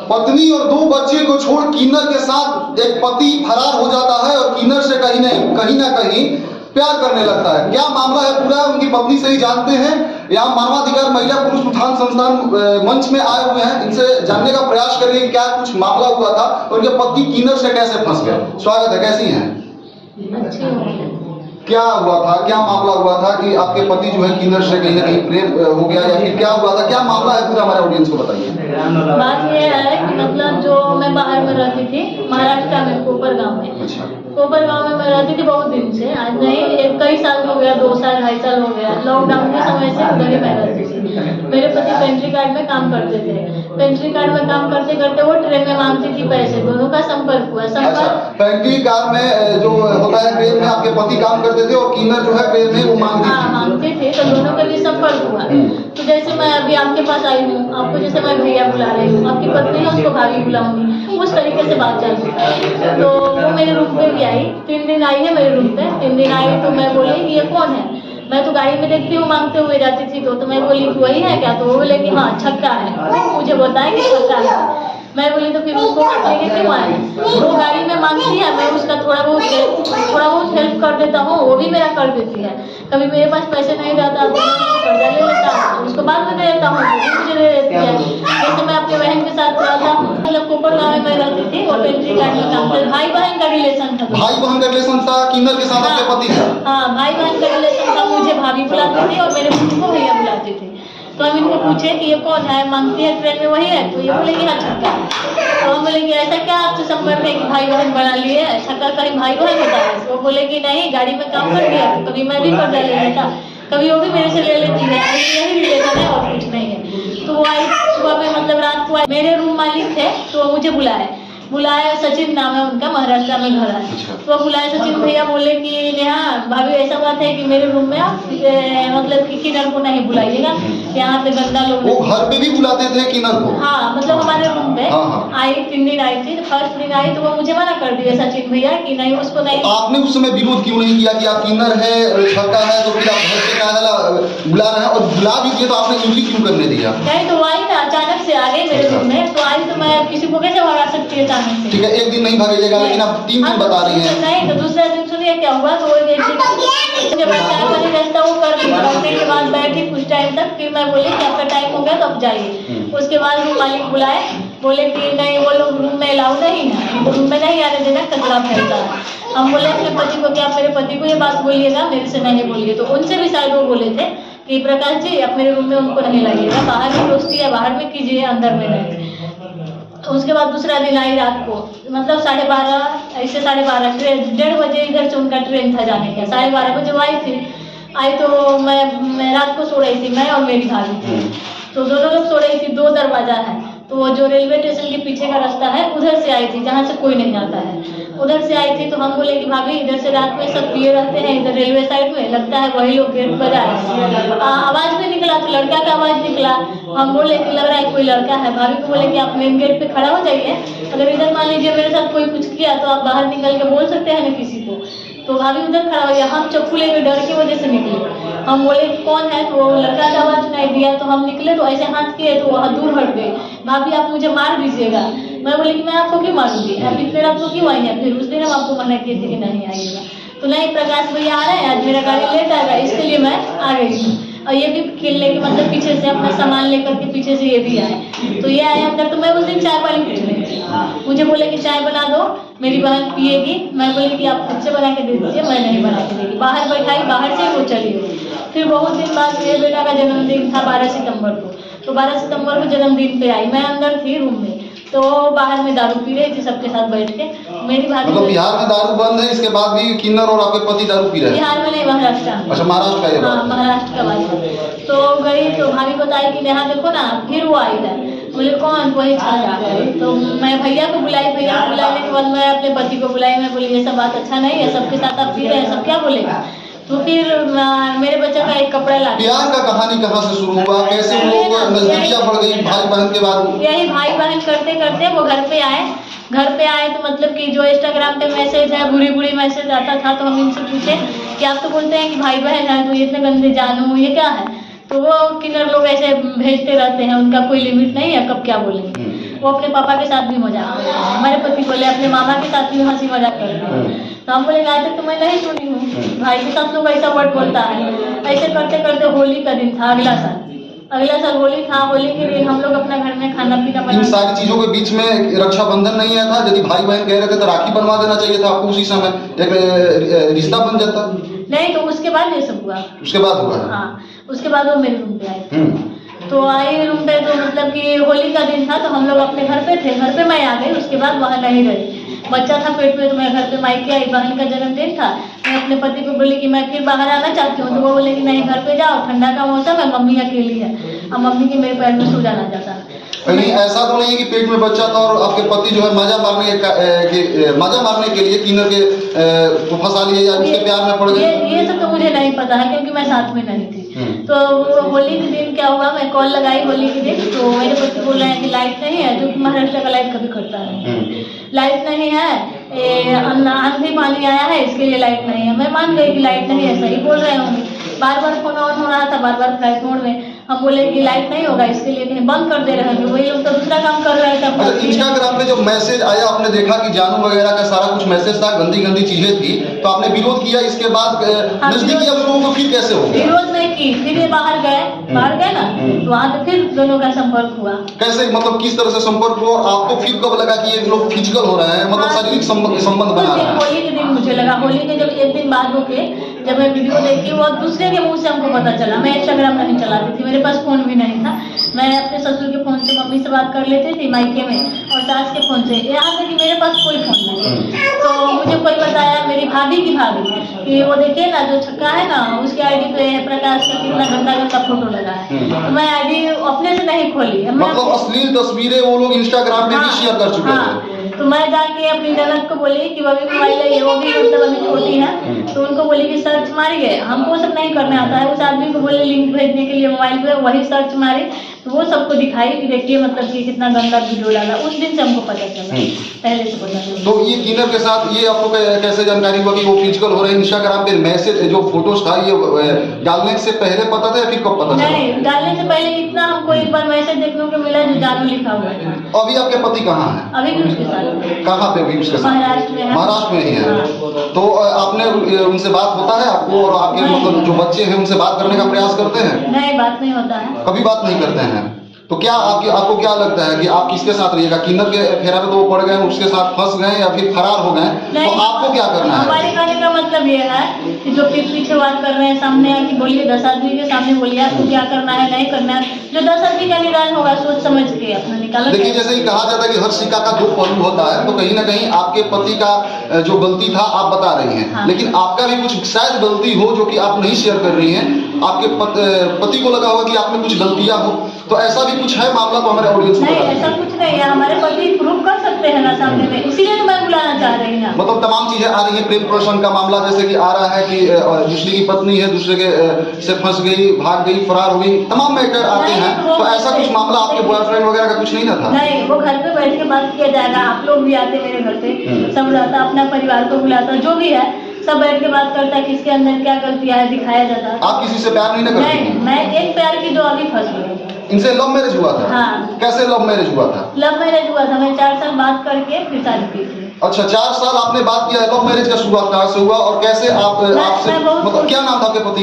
पत्नी और 2 बच्चे को छोड़ किन्नर के साथ एक पति फरार हो जाता है और किन्नर से कहीं ना कहीं प्यार करने लगता है। क्या मामला है पूरा उनकी पत्नी से ही जानते हैं। यहाँ मानवाधिकार महिला पुरुष उत्थान संस्थान मंच में आए हुए हैं, इनसे जानने का प्रयास करिए क्या कुछ मामला हुआ था और उनके पति किन्नर से कैसे फंस गए। स्वागत है, कैसी हैं? क्या हुआ था, क्या मामला हुआ था कि आपके पति जो है किन्नर से कहीं ना कहीं प्रेम हो गया या फिर क्या हुआ था, क्या मामला है पूरा हमारे ऑडियंस को बताइए। बात ये है कि मतलब जो मैं बाहर में रहती थी महाराष्ट्र में कोपर गांव में। अच्छा। कोपर गांव में मैं रहती थी बहुत दिन से, आज नहीं कई साल हो गया, 2 साल 2.5 साल हो गया। लॉकडाउन के समय से उधर ही मैं रहती थी। मेरे पति पेंट्री कार्ड में काम करते थे। पेंट्री कार्ड में काम करते करते वो ट्रेन में मांगती थी पैसे, दोनों का संपर्क हुआ। अच्छा, पेंट्री कार्ड में जो होता है ट्रेन में आपके पति काम करते थे और किन्नर जो है ट्रेन में वो मांगते थे, तो दोनों के लिए संपर्क हुआ। तो जैसे मैं अभी आपके पास आई हूँ, आपको जैसे मैं भैया बुला रही हूँ, आपकी पत्नी है उसको भाभी बुलाऊंगी, उस तरीके से बात चल रही है। तो वो मेरे रूम पे भी आई, 3 दिन आई है मेरे रूम पे। 3 दिन आई तो मैं बोली कि ये कौन है। मैं तो गाड़ी में देखती हूँ मांगते हुए जाती थी, तो मैं बोली वही है क्या। तो वो बोले कि हाँ छक्का है, मुझे बताया कि छक्का है। मैं बोली तो फिर उसको लेके क्यों आए। वो गाड़ी में मांगती है, मैं उसका थोड़ा बहुत हेल्प कर देता हूँ, वो भी मेरा कर देती है। कभी मेरे पास पैसे नहीं रहता तो कर्जा ले लेता हूँ, उसको बाद में दे देता हूँ, वो भी मुझे दे देती है। जैसे मैं अपने बहन के साथ रहा था, मतलब कोपर गाँव में रहती थी, वो पेंट्री कार्ड में काम करती। भाई बहन का रिलेशन था। भाई बहन का रिलेशन था किन्नर के साथ आपके पति का? हाँ, भाई बहन का रिलेशन था। मुझे भाभी बुलाती थी और मेरे बहन को भैया बुलाते थे। तो हम इनको पूछे कि ये कौन है, मांगती है ट्रेन में वही है। तो ये बोले कि हाँ छक्का है। तो हम बोले कि ऐसा क्या आपसे संपर्क है कि भाई बहन बना लिए, छक्का कहीं भाई बहन होता है। वो बोले कि नहीं, गाड़ी में काम कर दिया, कभी मैं भी कर्जा ले लेता, कभी वो भी मेरे से ले लेती है, यही रिलेशन है और कुछ नहीं है। तो वो आई सुबह में, मतलब रात को आई। मेरे रूम मालिक थे तो वो मुझे बुलाया, सचिन नाम है उनका, महाराष्ट्र में घर है। तो बुलाए सचिन भैया, बोले कि नेहा भाभी ऐसा बात है कि मेरे रूम में आप मतलब कि किन्नर को नहीं बुलाइएगा, यहाँ पे गंदा लोग। वो घर पे भी बुलाते थे किन्नर को? हाँ, मतलब हमारे रूम पे आई। 3 दिन आई थी। फर्स्ट दिन आई तो वो मुझे मना कर दिया सचिन भैया कि नहीं, उसको नहीं। आपने उस समय विरोध क्यों नहीं किया कि आप किन्नर है, छक्का है, तो फिर आप घर पे क्या बुला रहे हैं, और बुला भी दिए तो आपने एंट्री क्यों करने दिया? नहीं, तो आई ना अचानक से आ गई मेरे रूम में। तो आई तो मैं किसी को कैसे भगा सकती है अचानक से। ठीक है, एक दिन नहीं भागेगा, लेकिन आप 3 दिन बता रही हैं। नहीं, तो दूसरा दिन सुनिए क्या हुआ। तो वो जब मैं 4 बजे रास्ता वो कर दी, करने के बाद बैठी कुछ टाइम तक, फिर मैं बोली कि आपका टाइम हो गया तो अब जाइए। उसके बाद रूम मालिक बुलाए, बोले कि नहीं वो लोग रूम में अलाउ नहीं है, रूम में नहीं आने देना, कचरा फैलता है। हम बोले अपने पति को कि आप मेरे पति को ये बात बोलिएगा, मेरे से नहीं बोलिए। तो उनसे भी शायद वो बोले थे कि प्रकाश जी आप मेरे रूम में उनको नहीं लाइएगा, बाहर में दोस्ती है बाहर में कीजिए, अंदर में नहीं। उसके बाद दूसरा दिन आई रात को, मतलब 12:30 ऐसे 12:30 ट्रेन 1:30 बजे इधर से उनका ट्रेन था जाने का। 12:30 बजे वो आई तो मैं रात को सो रही थी, मैं और मेरी भाभी थी। तो दोनों लोग सो रही थी। 2 दरवाजा है, तो वो जो रेलवे स्टेशन के पीछे का रास्ता है उधर से आई थी, जहाँ से कोई नहीं आता है, उधर से आई थी। तो हम बोले कि भाभी इधर से रात में सब पिए रहते हैं, इधर रेलवे साइड में, लगता है वही लोग गेट बजाए। आवाज भी निकला तो लड़का का आवाज निकला। हम बोले कि लग रहा है कोई लड़का है। भाभी को बोले कि आप मेन गेट पे खड़ा हो जाइए, अगर इधर मान लीजिए मेरे साथ कोई कुछ किया तो आप बाहर निकल के बोल सकते हैं ना किसी को। तो भाभी उधर खड़ा हो गया। हम चप्पू लेके डर की वजह से निकले। हम बोले कौन है, तो लड़का का आवाज सुनाई दिया। तो हम निकले तो ऐसे हाथ किए तो वहाँ दूर हट गए। भाभी आप मुझे मार दीजिएगा। मैं बोली कि मैं आपको क्यों मारूंगी, आप इतने रात को क्यों आई हैं। फिर उस दिन हम आपको मना किए थे कि नहीं आइएगा। तो नहीं, प्रकाश भैया आ रहे हैं, आज मेरा गाड़ी लेट आएगा, इसके लिए मैं आ गई हूँ। और ये भी खेलने के मतलब पीछे से अपना सामान लेकर के पीछे से ये भी आए। तो ये आए अंदर। तो मैं उस दिन चाय वाली पूछ रही थी, मुझे बोले कि चाय बना दो, मेरी बहन पिएगी। मैं बोली कि आप खुद से बना के दे दीजिए, मैं नहीं बना के देगी। बाहर बैठाई, बाहर से वो चली गई। फिर बहुत दिन बाद मेरे बेटा का जन्मदिन था 12 सितंबर को। तो 12 सितंबर को जन्मदिन पे आई, मैं अंदर थी रूम में। तो बाहर में दारू पी रही थी सबके साथ बैठ के। मेरी भाभी, मतलब बिहार में दारू बंद है, इसके बाद भी किन्नर और आपके पति दारू पी रहे हैं? बिहार में नहीं, महाराष्ट्र में। अच्छा, महाराष्ट्र का ये बात? हाँ, महाराष्ट्र का बात। तो गई तो भाभी बताई कि नेहा देखो ना, फिर वो आई था। बोले कौन, वही छाया। तो मैं भैया को बुलाई, भैया को बुलाने के बाद मैं अपने पति को बुलाई। मैं बोली ये सब बात अच्छा नहीं है, सबके साथ आप पी रहे हैं, सब क्या बोलेगा। तो फिर मेरे बच्चे का एक कपड़ा ला। प्यार का कहानी कहाँ से शुरू हुआ, कैसे लोग नजदीकियां बढ़ गई भाई बहन के बाद? यही भाई बहन करते करते वो घर पे आए। तो मतलब कि जो इंस्टाग्राम पे मैसेज है, बुरी मैसेज आता था। तो हम इनसे पूछे कि आप तो बोलते हैं कि भाई बहन है, तो ये इतने गंदे जानू, ये क्या है। तो वो किन्नर लोग ऐसे भेजते रहते हैं, उनका कोई लिमिट नहीं है, कब क्या बोलेंगे। वो अपने पापा के साथ भी मजाक करते हैं। हमारे पति बोले अपने मामा के साथ भी हंसी मजाक करते हैं। तो हम बोले आज तक तो मैं नहीं सुनी हूँ, भाई के साथ लोग ऐसा वर्ड बोलता है। ऐसे करते करते होली का दिन था, अगला साल होली था। होली के दिन हम लोग अपना घर में खाना पीना इन बना। सारी चीजों के बीच में रक्षाबंधन नहीं आया था? यदि भाई बहन कह रहे थे तो राखी बनवा देना चाहिए था आपको, उसी समय एक रिश्ता बन जाता। नहीं, तो उसके बाद ये सब हुआ। उसके बाद हुआ है? हाँ, उसके बाद वो मेरे रूम पे आए। तो आई रूम पे, तो मतलब कि होली का दिन था, तो हम लोग अपने घर पे थे। घर पे मैं आ गई, उसके बाद वहाँ नहीं रही। बच्चा था पेट में, तो मैं घर पे मायके आई। बहन का जन्मदिन था। मैं अपने पति को बोली कि मैं फिर बाहर आना चाहती हूँ, तो वो बोले कि नहीं, घर पे जाओ, ठंडा का मौसम है, मम्मी अकेली है। अब मम्मी के मेरे पैर में सो जाना जाता। कहीं ऐसा तो नहीं है कि पेट में बच्चा था और आपके पति जो है मजा मारने के लिए किन्नर के को फंसा लिए या उसके प्यार में पड़ गए? ये सब तो मुझे नहीं पता है, क्योंकि मैं साथ में नहीं थी। तो होली के दिन क्या हुआ, मैं कॉल लगाई होली के दिन, तो मेरे पति बोल रहे हैं कि लाइट नहीं है, जो कि महाराष्ट्र का लाइट कभी करता है। लाइट नहीं है, आंधी पानी आया है, इसके लिए लाइट नहीं है। मैं मान गई कि लाइट नहीं है, सही बोल रहे होंगे। बार बार फोन ऑन हो रहा था, बार बार फ्लाइट मोड में। हम बोले कि लाइट नहीं होगा, इसके लिए कहीं बंद कर दे रहे हैं। वही लोग तो दूसरा काम कर रहे थे। अच्छा, इंस्टाग्राम पे जो मैसेज आया, आपने देखा कि जानू वगैरह का सारा कुछ मैसेज था, गंदी गंदी चीजें थी, तो आपने विरोध किया? इसके बाद नजदीकी लोगों को फिर कैसे हो गया? विरोध नहीं की, फिर ये बाहर गए ना, तो वहाँ पे फिर दोनों का संपर्क हुआ। कैसे, मतलब किस तरह से संपर्क हुआ? और आपको फिर कब लगा कि ये लोग फिजिकल हो रहे हैं, मतलब शारीरिक संबंध बना रहे हैं? होली के दिन मुझे लगा। होली के जब एक दिन बाद होके जब मैं वीडियो देखी, वो दूसरे के मुंह से हमको पता चला। मैं इंस्टाग्राम नहीं चलाती थी, मेरे पास फोन भी नहीं था। मैं अपने ससुर के फोन से मम्मी से बात कर लेती थी मायके में, और सास के फोन से। यहाँ तक कि मेरे पास कोई फोन नहीं। तो मुझे कोई बताया, मेरी भाभी की भाभी, कि वो देखिए ना, जो छक्का है ना, उसके आईडी पे प्रकाश का कितना गंदा गंदा फोटो लगा है। तो मैं आईडी अपने से नहीं खोली। मतलब अश्लील तस्वीरें वो लोग इंस्टाग्राम पे भी शेयर कर चुके थे। तो मैं जाके अपनी ननद को बोली कि वो भी मोबाइल है, वो भी मतलब अभी छोटी है, तो उनको बोली कि सर्च मारिए। हमको सब नहीं करने आता है। उस आदमी को बोले लिंक भेजने के लिए मोबाइल पे, वही सर्च मारी, तो वो सबको दिखाई कि देखिए मतलब कि कितना गंदा वीडियो डाला। उस दिन से हमको पता चला, पहले से पता चला। तो ये किन्नर के साथ ये आपको कैसे जानकारी हुआ कि वो फिजिकल हो रहे हैं? इंस्टाग्राम पे मैसेज जो फोटोज था, ये डालने से पहले पता था या फिर कब पता चला? नहीं, डालने से पहले इतना हमको एक बार मैसेज देखने को मिला जो जानू लिखा हुआ था। अभी आपके पति कहाँ है? अभी भी उसके साथ। कहाँ पे अभी उसके साथ? महाराष्ट्र में है। महाराष्ट्र में ही है। तो आपने उनसे बात होता है आपको, और आपके मतलब जो बच्चे हैं उनसे बात करने का प्रयास करते हैं? नहीं, बात नहीं होता है। कभी बात नहीं करते हैं। तो क्या आपको क्या लगता है कि आप किसके साथ रहिएगा? किन्नर के फेरा में तो वो पड़ गए, उसके साथ फंस गए या फिर फरार हो गए, तो आपको क्या करना है? हमारे कहने का मतलब ये है कि जो पीछे वार कर रहे हैं, सामने आके बोलिए, 10 आदमी के सामने बोलिए आपको क्या करना है, नहीं करना है। जो 10 आदमी का निदान होगा, सोच समझ के अपना निकालो। देखिए, जैसे ही कहा जाता है कि हर सिक्का का दो पहलू होता है, तो कहीं ना कहीं आपके पति का जो गलती था आप बता रही हैं। हाँ। लेकिन आपका भी कुछ शायद गलती हो जो कि आप नहीं शेयर कर रही हैं। आपके पति को लगा होगा कि आप में कुछ गलतियां हो, तो ऐसा भी कुछ है मामला? तो हमारे ऑडियंस को नहीं, ऐसा कुछ नहीं है। हमारे पति प्रूफ कर सकते हैं ना सामने में, इसीलिए तो मैं बुलाना चाह रही हूँ। मतलब तमाम चीजें आ रही है। प्रेम प्रसंग का मामला जैसे कि आ रहा है कि दूसरे की पत्नी है, दूसरे के से फंस गई, भाग गई, फरार हो गई, तमाम मैटर आते हैं। तो ऐसा कुछ मामला आपके बॉयफ्रेंड वगैरह का कुछ नहीं ना था? नहीं, वो घर पे बैठ के बात किया जाएगा। आप लोग भी आते मेरे घर पे, सब रहता, अपना परिवार को बुलाता, जो भी है सब बैठ के बात करता है, किसके अंदर क्या गलतियां है दिखाया जाता है। आप किसी से प्यार नहीं करती? नहीं, मैं एक प्यार की जो अभी फंस गई। इनसे लव मैरिज हुआ था? हाँ। कैसे लव मैरिज हुआ था? लव मैरिज हुआ था। मैं 4 साल बात करके फिर शादी की थी। अच्छा, 4 साल आपने बात किया। लव मैरिज का शुरुआत कहाँ से हुआ और कैसे आपसे, मतलब क्या नाम था आपके पति?